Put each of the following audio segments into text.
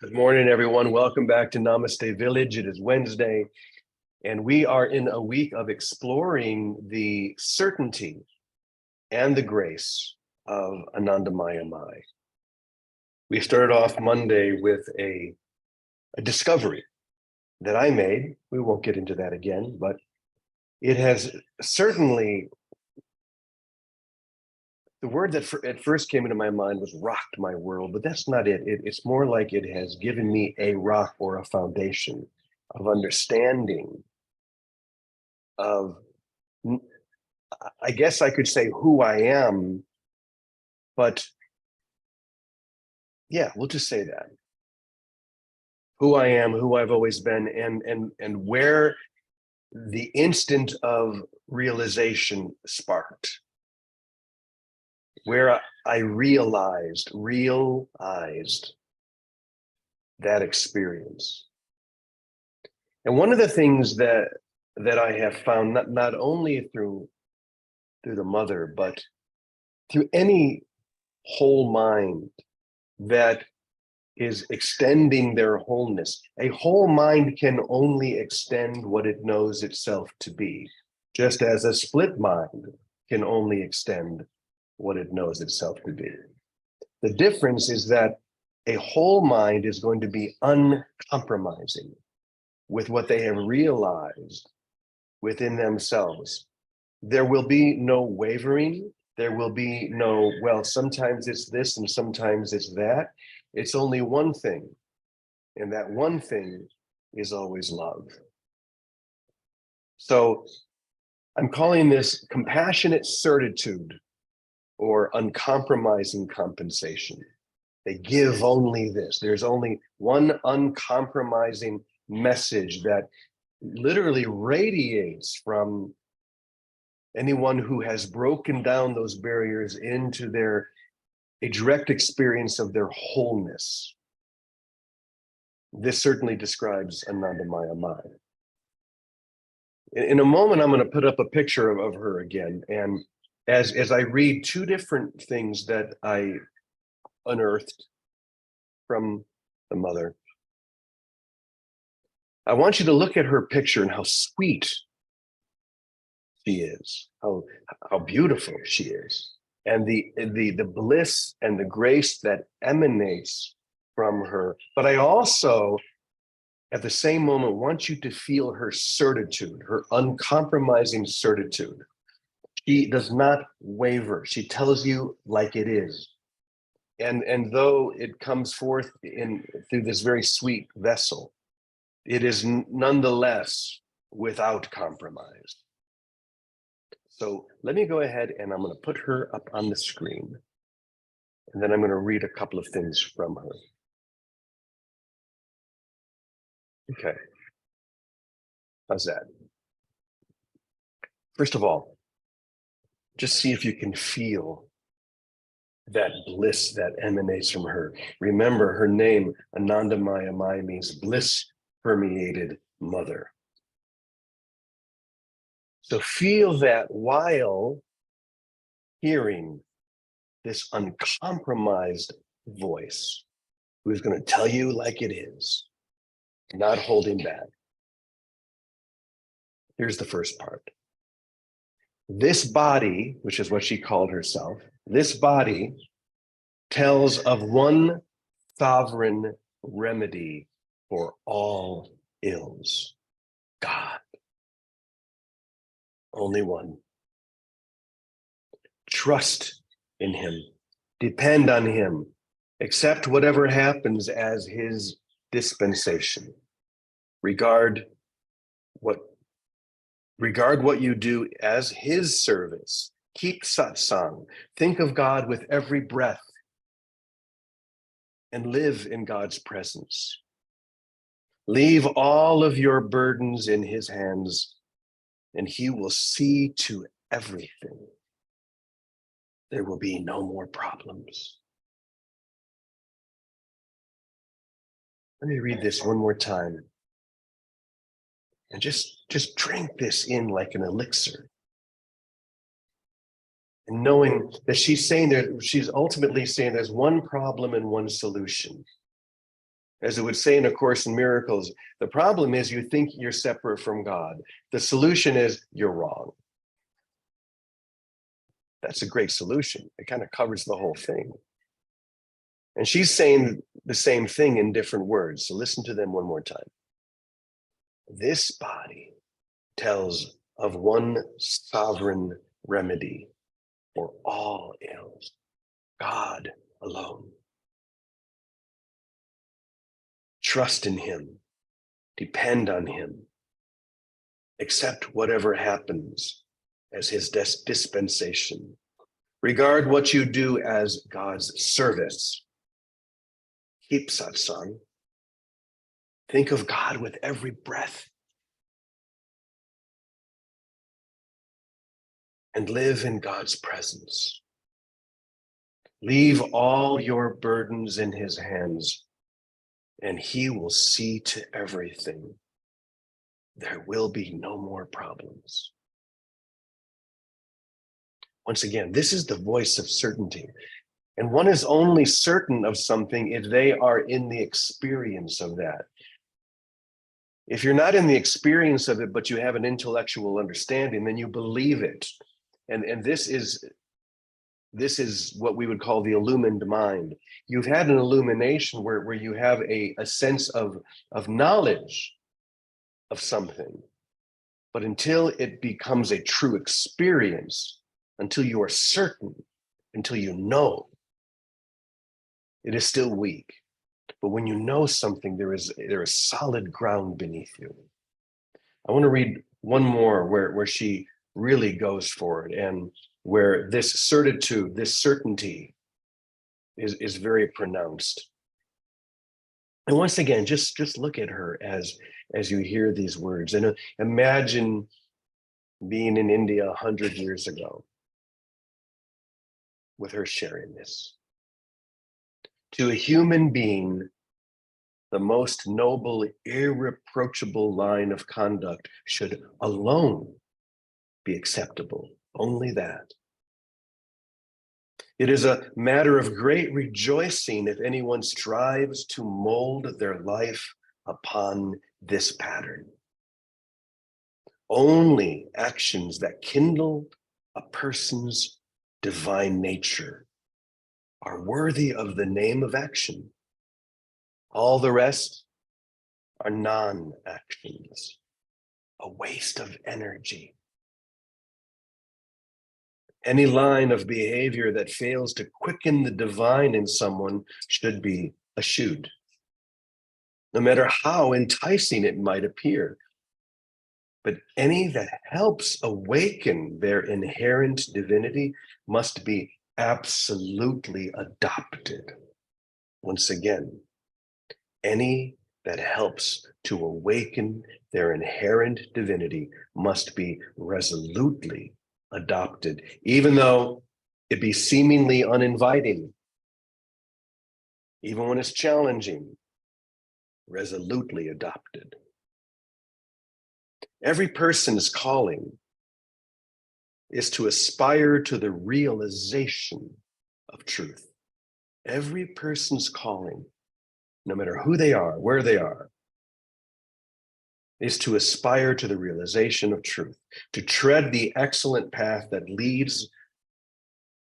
Good morning, everyone. Welcome back to Namaste Village. It is Wednesday, and we are in a week of exploring the certainty and the grace of Anandamaya Mai. We started off Monday with a discovery that I made. We won't get into that again, but it has certainly, the word that at first came into my mind was rocked my world, but that's not it. It's more like it has given me a rock or a foundation of understanding of, I guess I could say who I am, but yeah, we'll just say that. Who I am, who I've always been, and where the instant of realization sparked, where I realized that experience. And one of the things that I have found, not only through the mother, but through any whole mind that is extending their wholeness. A whole mind can only extend what it knows itself to be, just as a split mind can only extend what it knows itself to be. The difference is that a whole mind is going to be uncompromising with what they have realized within themselves. There will be no wavering. There will be no, well, sometimes it's this and sometimes it's that. It's only one thing, and that one thing is always love. So I'm calling this compassionate certitude or uncompromising compensation. They give only this. There's only one uncompromising message that literally radiates from anyone who has broken down those barriers into a direct experience of their wholeness. This certainly describes Anandamaya Mai. In a moment, I'm going to put up a picture of her again. And as I read two different things that I unearthed from the mother, I want you to look at her picture and how sweet she is, how beautiful she is, and the bliss and the grace that emanates from her. But I also, at the same moment, want you to feel her certitude, her uncompromising certitude. She does not waver. She tells you like it is. And though it comes forth through this very sweet vessel, it is nonetheless without compromise. So let me go ahead and I'm going to put her up on the screen. And then I'm going to read a couple of things from her. Okay. How's that? First of all, just see if you can feel that bliss that emanates from her. Remember, her name, Anandamaya Mai, means bliss-permeated mother. So feel that while hearing this uncompromised voice who's going to tell you like it is, not holding back. Here's the first part. This body, which is what she called herself, this body tells of one sovereign remedy for all ills. God. Only one. Trust in him. Depend on him. Accept whatever happens as his dispensation. Regard what you do as his service. Keep satsang. Think of God with every breath and live in God's presence. Leave all of your burdens in his hands and he will see to everything. There will be no more problems. Let me read this one more time. And just drink this in like an elixir. And knowing that she's ultimately saying there's one problem and one solution. As it would say in A Course in Miracles, the problem is you think you're separate from God. The solution is you're wrong. That's a great solution. It kind of covers the whole thing. And she's saying the same thing in different words. So listen to them one more time. This body tells of one sovereign remedy for all ills, God alone. Trust in him, depend on him, accept whatever happens as his dispensation. Regard what you do as God's service. Keep satsang. Think of God with every breath. And live in God's presence. Leave all your burdens in his hands, and he will see to everything. There will be no more problems. Once again, this is the voice of certainty. And one is only certain of something if they are in the experience of that. If you're not in the experience of it, but you have an intellectual understanding, then you believe it. And this is what we would call the illumined mind. You've had an illumination where you have a sense of knowledge of something. But until it becomes a true experience, until you are certain, until you know, it is still weak. But when you know something, there is solid ground beneath you. I want to read one more where she really goes for it, and where this certitude, this certainty is very pronounced. And once again, just look at her as you hear these words, and imagine being in India 100 years ago with her sharing this. To a human being, the most noble, irreproachable line of conduct should alone be acceptable. Only that. It is a matter of great rejoicing if anyone strives to mold their life upon this pattern. Only actions that kindle a person's divine nature are worthy of the name of action. All the rest are non-actions, a waste of energy. Any line of behavior that fails to quicken the divine in someone should be eschewed, no matter how enticing it might appear. But any that helps awaken their inherent divinity must be absolutely adopted. Once again, any that helps to awaken their inherent divinity must be resolutely adopted, even though it be seemingly uninviting, even when it's challenging, resolutely adopted. Every person's calling is to aspire to the realization of truth. Every person's calling, no matter who they are, where they are, is to aspire to the realization of truth, to tread the excellent path that leads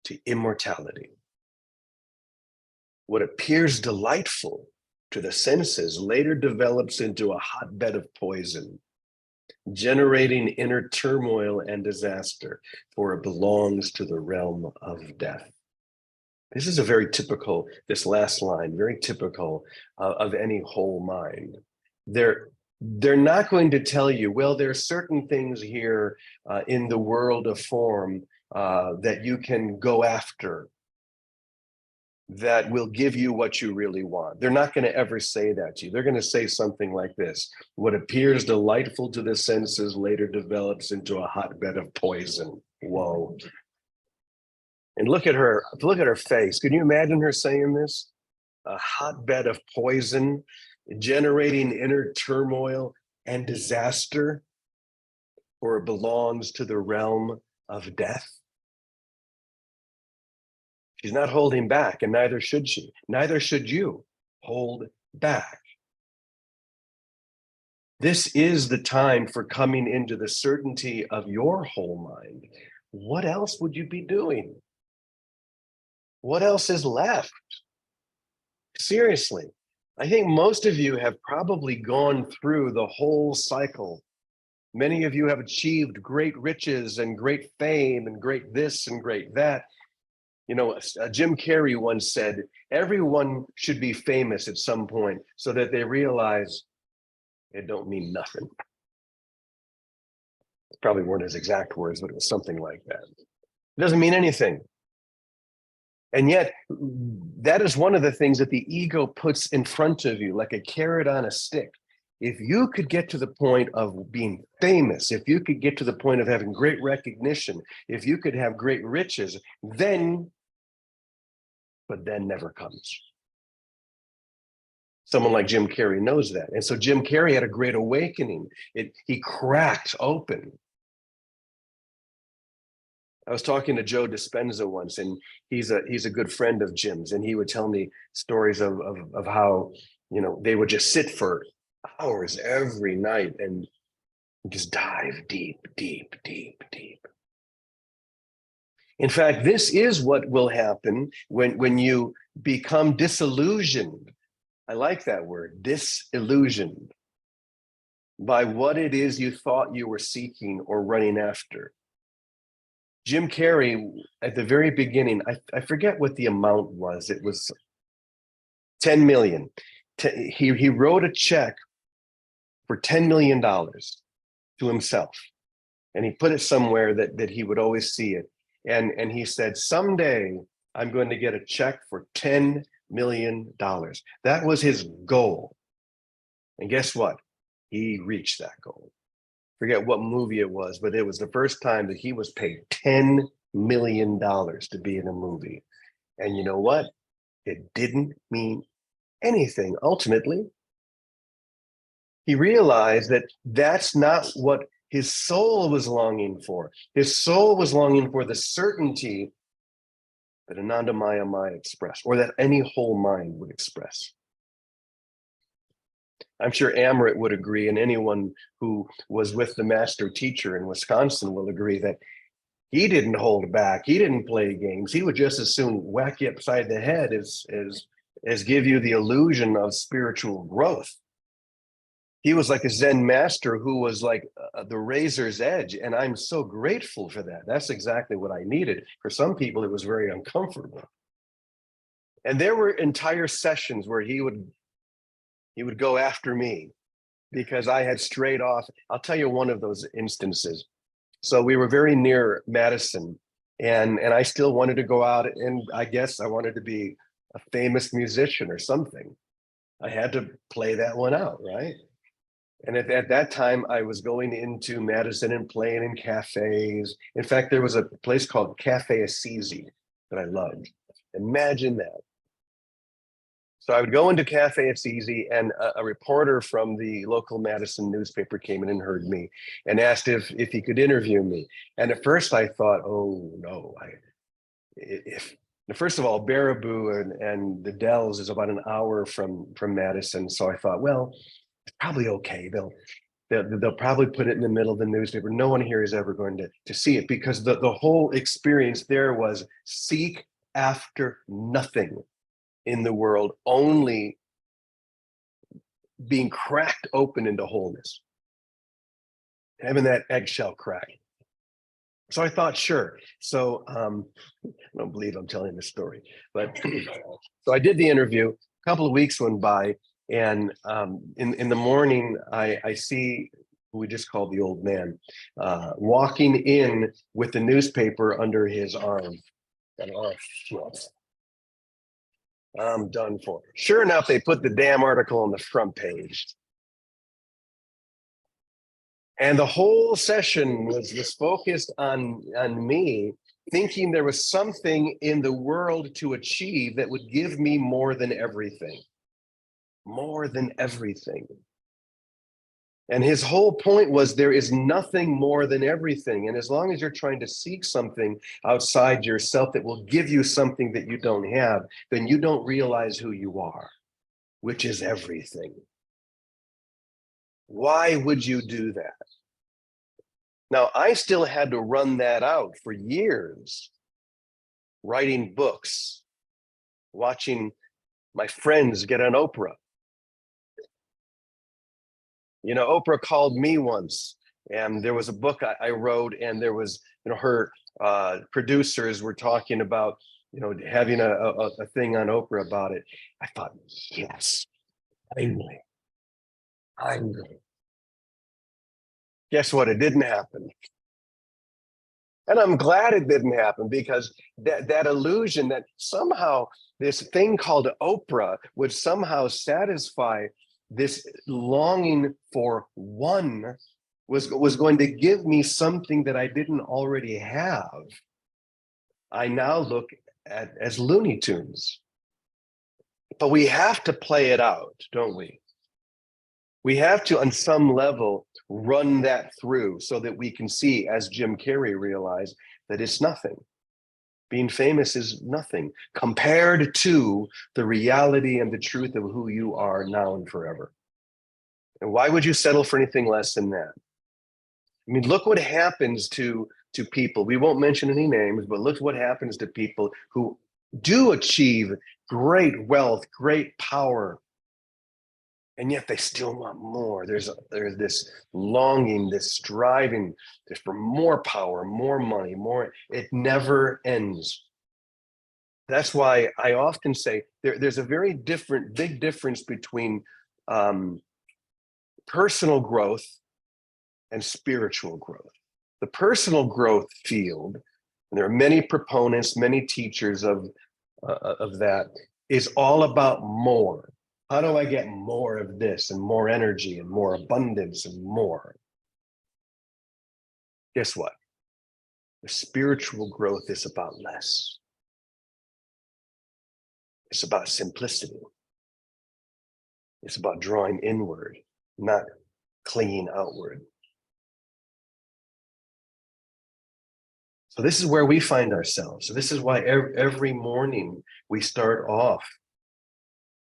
to immortality. What appears delightful to the senses later develops into a hotbed of poison, generating inner turmoil and disaster, for it belongs to the realm of death. This is a very typical, this last line, very typical of any whole mind. They're not going to tell you, well, there are certain things here in the world of form that you can go after that will give you what you really want. They're not going to ever say that to you. They're going to say something like this: what appears delightful to the senses later develops into a hotbed of poison. Whoa. And look at her face. Can you imagine her saying this? A hotbed of poison, generating inner turmoil and disaster, for it belongs to the realm of death. She's not holding back, and neither should she. Neither should you hold back. This is the time for coming into the certainty of your whole mind. What else would you be doing? What else is left? Seriously, I think most of you have probably gone through the whole cycle. Many of you have achieved great riches and great fame and great this and great that. You know, Jim Carrey once said, everyone should be famous at some point so that they realize it don't mean nothing. It probably weren't his exact words, but it was something like that. It doesn't mean anything. And yet, that is one of the things that the ego puts in front of you, like a carrot on a stick. If you could get to the point of being famous, if you could get to the point of having great recognition, if you could have great riches, then, but then never comes. Someone like Jim Carrey knows that. And so Jim Carrey had a great awakening. He cracked open. I was talking to Joe Dispenza once, and he's a good friend of Jim's, and he would tell me stories of how, you know, they would just sit for hours every night and just dive deep, deep, deep, deep. In fact, this is what will happen when you become disillusioned. I like that word, disillusioned, by what it is you thought you were seeking or running after. Jim Carrey, at the very beginning, I forget what the amount was. It was 10 million. He wrote a check for $10 million to himself. And he put it somewhere that he would always see it. And he said, someday I'm going to get a check for $10 million. That was his goal. And guess what? He reached that goal. Forget what movie it was, but it was the first time that he was paid $10 million to be in a movie. And you know what? It didn't mean anything. Ultimately, he realized that that's not what his soul was longing for. His soul was longing for the certainty that Anandamaya Maya expressed, or that any whole mind would express. I'm sure Amrit would agree, and anyone who was with the master teacher in Wisconsin will agree that he didn't hold back. He didn't play games. He would just as soon whack you upside the head as give you the illusion of spiritual growth. He was like a Zen master who was like the razor's edge, and I'm so grateful for that. That's exactly what I needed. For some people, it was very uncomfortable. And there were entire sessions where he would go after me because I had strayed off. I'll tell you one of those instances. So we were very near Madison, and I still wanted to go out, and I guess I wanted to be a famous musician or something. I had to play that one out, right? And at that time, I was going into Madison and playing in cafes. In fact, there was a place called Cafe Assisi that I loved. Imagine that. So I would go into Cafe Assisi, and a reporter from the local Madison newspaper came in and heard me and asked if he could interview me. And at first I thought, oh no, first of all, Baraboo and the Dells is about an hour from Madison. So I thought, well, it's probably okay. They'll probably put it in the middle of the newspaper. No one here is ever going to see it, because the whole experience there was seek after nothing in the world, only being cracked open into wholeness, having that eggshell crack. So I thought, sure. So I don't believe I'm telling this story, but so I did the interview. A couple of weeks went by, and in the morning, I see who we just called the old man walking in with the newspaper under his arm. And oh shit, I'm done for. Sure enough, they put the damn article on the front page. And the whole session was focused on me, thinking there was something in the world to achieve that would give me more than everything. More than everything. And his whole point was there is nothing more than everything. And as long as you're trying to seek something outside yourself that will give you something that you don't have, then you don't realize who you are, which is everything. Why would you do that? Now, I still had to run that out for years, writing books, watching my friends get on Oprah. You know, Oprah called me once, and there was a book I wrote, and there was, you know, her producers were talking about, you know, having a thing on Oprah about it. I thought, yes, finally, finally. Guess what? It didn't happen. And I'm glad it didn't happen, because that illusion that somehow this thing called Oprah would somehow satisfy this longing for one was going to give me something that I didn't already have. I now look at as Looney Tunes. But we have to play it out, don't we? We have to, on some level, run that through so that we can see, as Jim Carrey realized, that it's nothing. Being famous is nothing compared to the reality and the truth of who you are now and forever. And why would you settle for anything less than that? I mean, look what happens to people. We won't mention any names, but look what happens to people who do achieve great wealth, great power, and yet they still want more. There's this longing, this striving for more power, more money, more. It never ends. That's why I often say there's a very big difference between personal growth and spiritual growth. The personal growth field, and there are many proponents, many teachers of that, is all about more. How do I get more of this and more energy and more abundance and more? Guess what? The spiritual growth is about less. It's about simplicity. It's about drawing inward, not clinging outward. So this is where we find ourselves. So this is why every morning we start off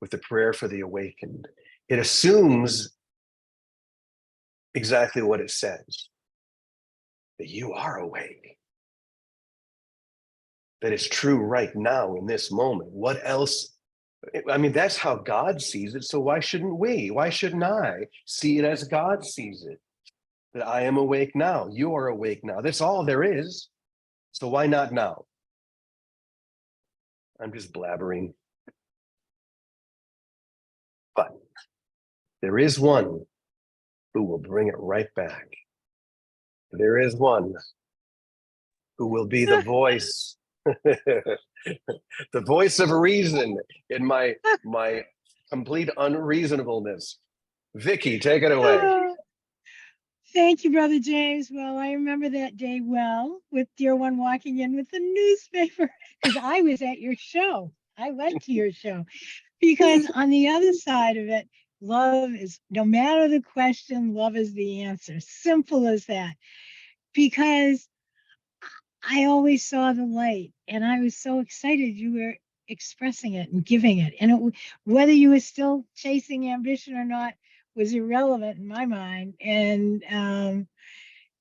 with the prayer for the awakened. It assumes exactly what it says, that you are awake, that it's true right now in this moment. What else? I mean, that's how God sees it. So why shouldn't we? Why shouldn't I see it as God sees it? That I am awake now. You are awake now. That's all there is. So why not now? I'm just blabbering. But there is one who will bring it right back. There is one who will be the voice, the voice of reason in my complete unreasonableness. Vicky, take it away. Thank you, Brother James. Well, I remember that day well, with Dear One walking in with the newspaper, because I was at your show. I went to your show, because on the other side of it, love is, no matter the question, love is the answer. Simple as that. Because I always saw the light, and I was so excited you were expressing it and giving it. And whether you were still chasing ambition or not was irrelevant in my mind. And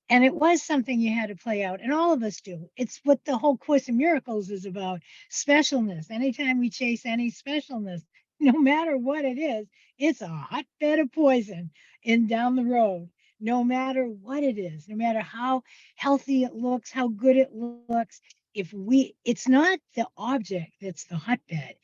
it was something you had to play out, and all of us do. It's what the whole Course in Miracles is about: specialness. Anytime we chase any specialness, no matter what it is, it's a hotbed of poison in down the road. No matter what it is, no matter how healthy it looks, how good it looks, it's not the object that's the hotbed.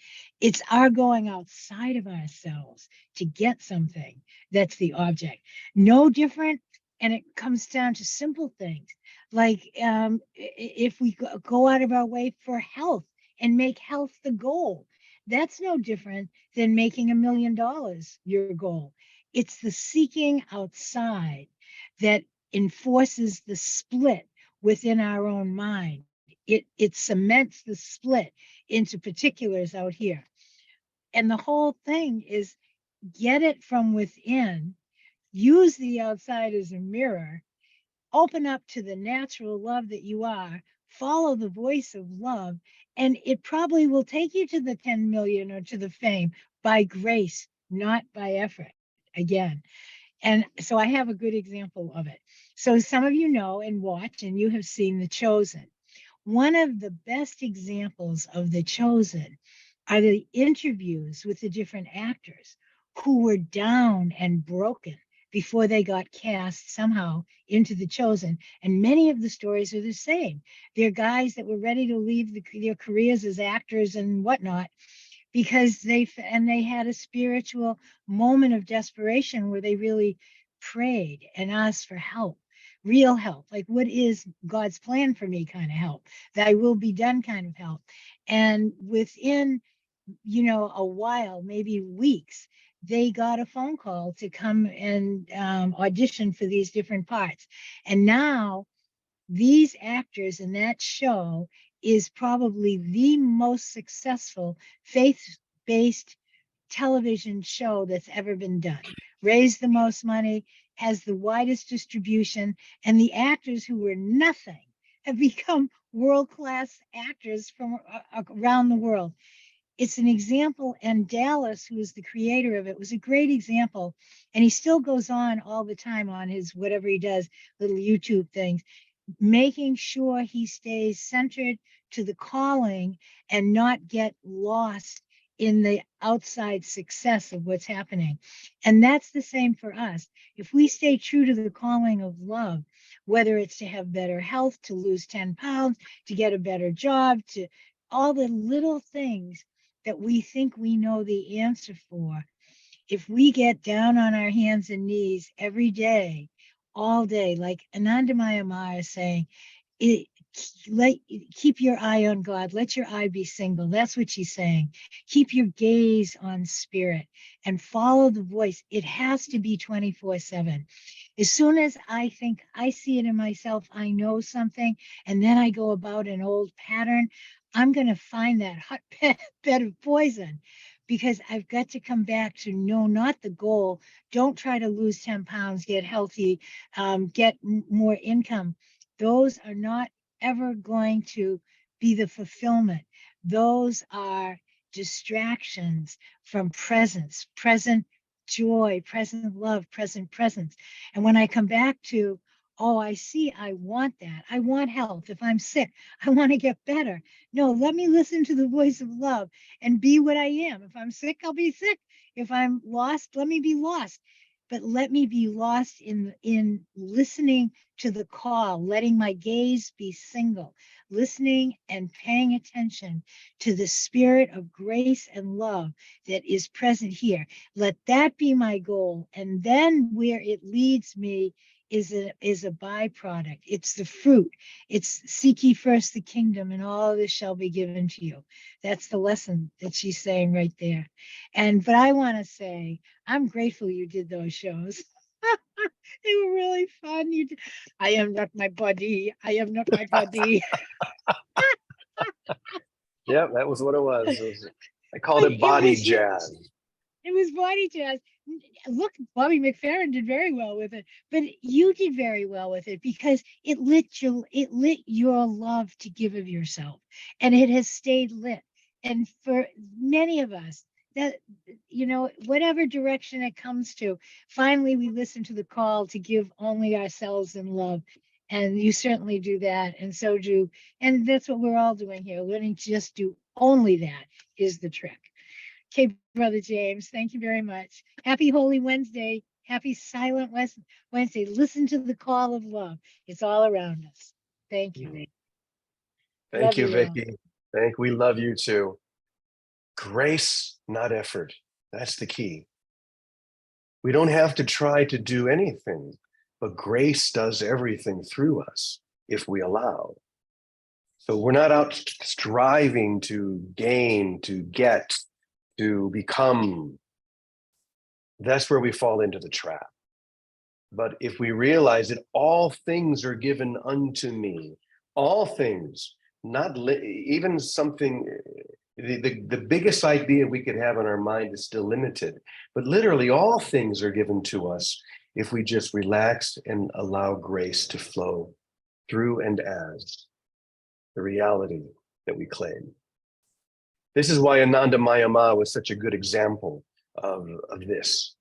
It's our going outside of ourselves to get something that's the object. No different. And it comes down to simple things like if we go out of our way for health and make health the goal, that's no different than making $1 million your goal. It's the seeking outside that enforces the split within our own mind. It cements the split into particulars out here. And the whole thing is get it from within. Use the outside as a mirror, open up to the natural love that you are, follow the voice of love, and it probably will take you to the 10 million or to the fame by grace, not by effort. Again, And so I have a good example of it. So some of you know and watch, and you have seen The Chosen. One of the best examples of The Chosen are the interviews with the different actors who were down and broken before they got cast somehow into The Chosen. And many of the stories are the same. They're guys that were ready to leave their careers as actors and whatnot because they had a spiritual moment of desperation where they really prayed and asked for help, real help, like what is God's plan for me kind of help, thy will be done kind of help. And within, a while, maybe weeks, they got a phone call to come and audition for these different parts. And now these actors in that show is probably the most successful faith-based television show that's ever been done. Raised the most money, has the widest distribution, and the actors who were nothing have become world-class actors from around the world. It's an example, and Dallas, who is the creator of it, was a great example. And he still goes on all the time on his whatever he does, little YouTube things, making sure he stays centered to the calling and not get lost in the outside success of what's happening. And that's the same for us. If we stay true to the calling of love, whether it's to have better health, to lose 10 pounds, to get a better job, to all the little things that we think we know the answer for, if we get down on our hands and knees every day, all day, like Anandamaya Ma is saying, it, keep your eye on God. Let your eye be single. That's what she's saying. Keep your gaze on spirit and follow the voice. It has to be 24/7. As soon as I think I see it in myself, I know something, and then I go about an old pattern, I'm going to find that hot bed of poison, because I've got to come back to no, not the goal. Don't try to lose 10 pounds, get healthy, get more income. Those are not ever going to be the fulfillment. Those are distractions from present joy, present love, present presence. And when I come back to, oh, I see, I want that. I want health. If I'm sick, I want to get better. No, let me listen to the voice of love and be what I am. If I'm sick, I'll be sick. If I'm lost, let me be lost. But let me be lost in listening to the call, letting my gaze be single, listening and paying attention to the spirit of grace and love that is present here. Let that be my goal. And then where it leads me is a byproduct. It's the fruit. It's seek ye first the kingdom, and all this shall be given to you. That's the lesson that she's saying right there. But I want to say, I'm grateful you did those shows. They were really fun. I am not my body. I am not my body. Yeah, that was what it was. I called But it body it jazz. was body jazz. Look, Bobby McFerrin did very well with it, but you did very well with it because it lit your love to give of yourself, and it has stayed lit. And for many of us, that, whatever direction it comes to, finally we listen to the call to give only ourselves in love. And you certainly do that, and so do, and that's what we're all doing here. Learning to just do only that is the trick. Okay, Brother James, thank you very much. Happy Holy Wednesday. Happy Silent Wednesday. Listen to the call of love. It's all around us. Thank you. Thank Love you, you all. Vicky. We love you too. Grace, not effort. That's the key. We don't have to try to do anything, but grace does everything through us if we allow. So we're not out striving to gain, to get, to become. That's where we fall into the trap. But if we realize that all things are given unto me, all things, not even something, the biggest idea we could have in our mind is still limited, but literally all things are given to us if we just relax and allow grace to flow through and as the reality that we claim. This is why Anandamaya Ma was such a good example of this,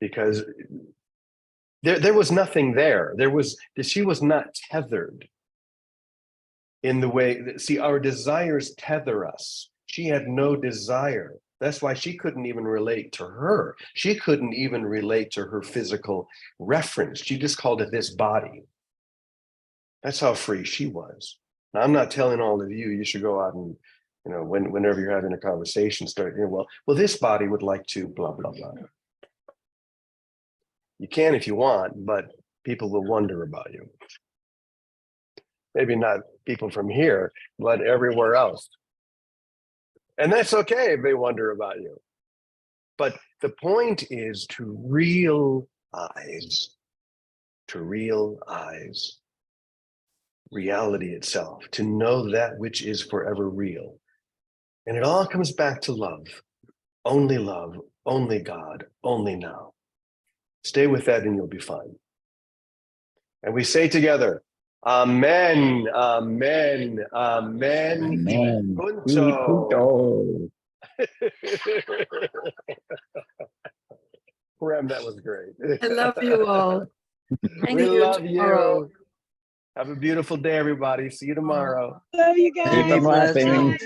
because There was nothing there. She was not tethered in the way that, see, our desires tether us. She had no desire. That's why she couldn't even relate to her. She couldn't even relate to her physical reference. She just called it this body. That's how free she was. Now, I'm not telling all of you, you should go out and, whenever you're having a conversation, start, well, this body would like to blah, blah, blah. You can if you want, but people will wonder about you. Maybe not people from here, but everywhere else. And that's okay if they wonder about you. But the point is to realize reality itself, to know that which is forever real. And it all comes back to love, only God, only now. Stay with that and you'll be fine. And we say together, Amen, Amen, Amen. Amen. Punto. Rem, that was great. I love you all. Thank We you. love Tomorrow. you. Have a beautiful day, everybody. See you tomorrow. Love you guys. Keep 'em laughing. Bye.